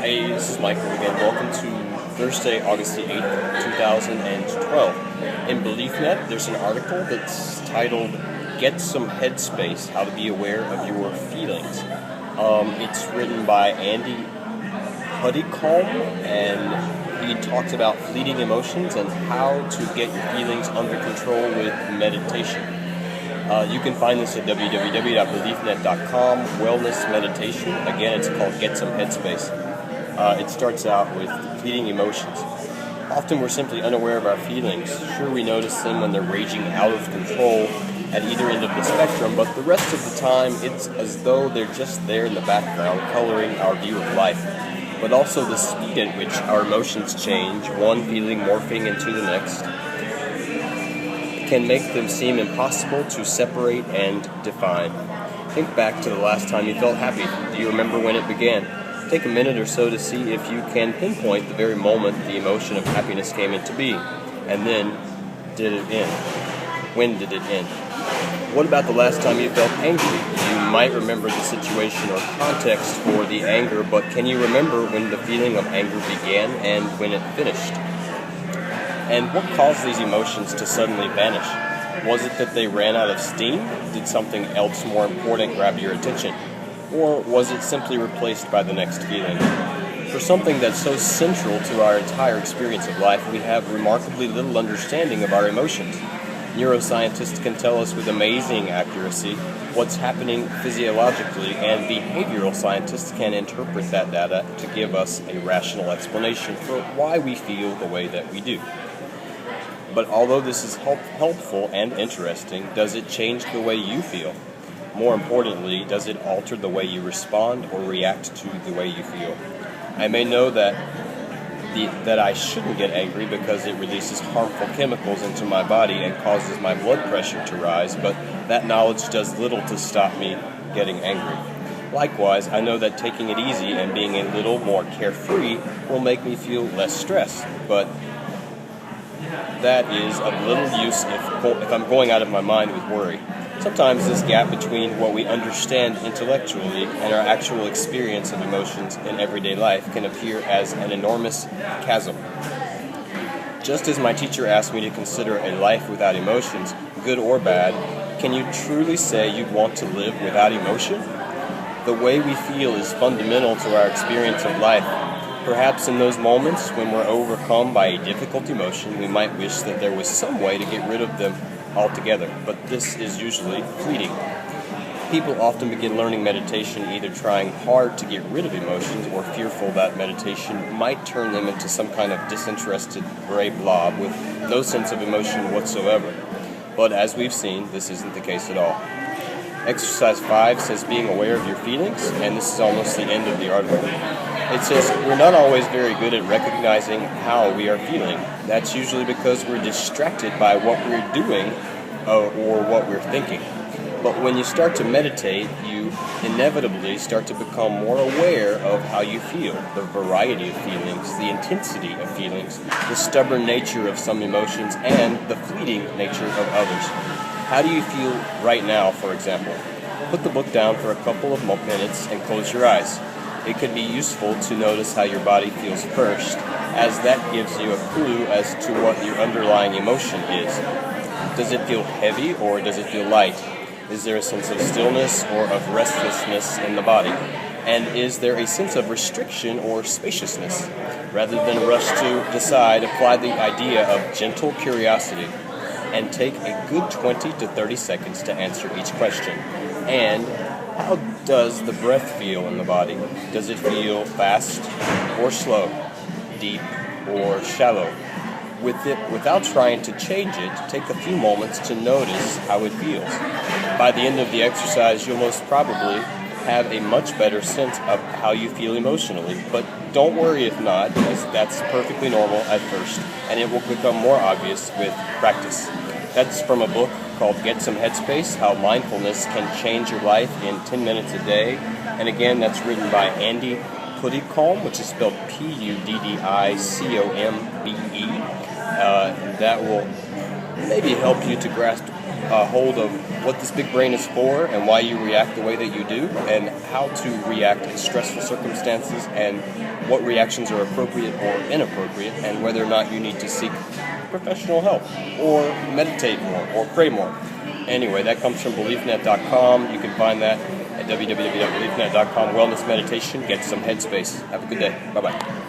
Hey, this is Michael again. Welcome to Thursday, August the 8th, 2012. In BeliefNet, there's an article that's titled Get Some Headspace, How to Be Aware of Your Feelings. It's written by Andy Puddicombe, and he talks about fleeting emotions and how to get your feelings under control with meditation. You can find this at www.beliefnet.com, Wellness Meditation. Again, it's called Get Some Headspace. It starts out with fleeting emotions. Often we're simply unaware of our feelings. Sure, we notice them when they're raging out of control at either end of the spectrum, but the rest of the time it's as though they're just there in the background, coloring our view of life. But also the speed at which our emotions change, one feeling morphing into the next, can make them seem impossible to separate and define. Think back to the last time you felt happy. Do you remember when it began? Take a minute or so to see if you can pinpoint the very moment the emotion of happiness came into being. And then, did it end? When did it end? What about the last time you felt angry? You might remember the situation or context for the anger, but can you remember when the feeling of anger began and when it finished? And what caused these emotions to suddenly vanish? Was it that they ran out of steam? Did something else more important grab your attention? Or was it simply replaced by the next feeling? For something that's so central to our entire experience of life, we have remarkably little understanding of our emotions. Neuroscientists can tell us with amazing accuracy what's happening physiologically, and behavioral scientists can interpret that data to give us a rational explanation for why we feel the way that we do. But although this is helpful and interesting, does it change the way you feel? More importantly, does it alter the way you respond or react to the way you feel? I may know that I shouldn't get angry because it releases harmful chemicals into my body and causes my blood pressure to rise, but that knowledge does little to stop me getting angry. Likewise, I know that taking it easy and being a little more carefree will make me feel less stressed, but that is of little use if I'm going out of my mind with worry. Sometimes this gap between what we understand intellectually and our actual experience of emotions in everyday life can appear as an enormous chasm. Just as my teacher asked me to consider a life without emotions, good or bad, can you truly say you'd want to live without emotion? The way we feel is fundamental to our experience of life. Perhaps in those moments when we're overcome by a difficult emotion, we might wish that there was some way to get rid of them altogether, but this is usually fleeting. People often begin learning meditation either trying hard to get rid of emotions or fearful that meditation might turn them into some kind of disinterested gray blob with no sense of emotion whatsoever. But as we've seen, this isn't the case at all. Exercise 5 says being aware of your feelings, and this is almost the end of the article. It says we're not always very good at recognizing how we are feeling. That's usually because we're distracted by what we're doing or what we're thinking. But when you start to meditate, you inevitably start to become more aware of how you feel, the variety of feelings, the intensity of feelings, the stubborn nature of some emotions, and the fleeting nature of others. How do you feel right now, for example? Put the book down for a couple of minutes and close your eyes. It can be useful to notice how your body feels first, as that gives you a clue as to what your underlying emotion is. Does it feel heavy or does it feel light? Is there a sense of stillness or of restlessness in the body? And is there a sense of restriction or spaciousness? Rather than rush to decide, apply the idea of gentle curiosity and take a good 20 to 30 seconds to answer each question. And how does the breath feel in the body? Does it feel fast or slow, deep or shallow? Without trying to change it, take a few moments to notice how it feels. By the end of the exercise, you'll most probably have a much better sense of how you feel emotionally, but don't worry if not, because that's perfectly normal at first, and it will become more obvious with practice. That's from a book called Get Some Headspace, How Mindfulness Can Change Your Life in 10 Minutes a Day. And again, that's written by Andy Puddicombe, which is spelled Puddicombe. That will maybe help you to grasp hold of what this big brain is for and why you react the way that you do, and how to react in stressful circumstances, and what reactions are appropriate or inappropriate, and whether or not you need to seek professional help or meditate more or pray more. Anyway, that comes from BeliefNet.com. You can find that at www.beliefnet.com. Wellness meditation. Get some headspace. Have a good day. Bye-bye.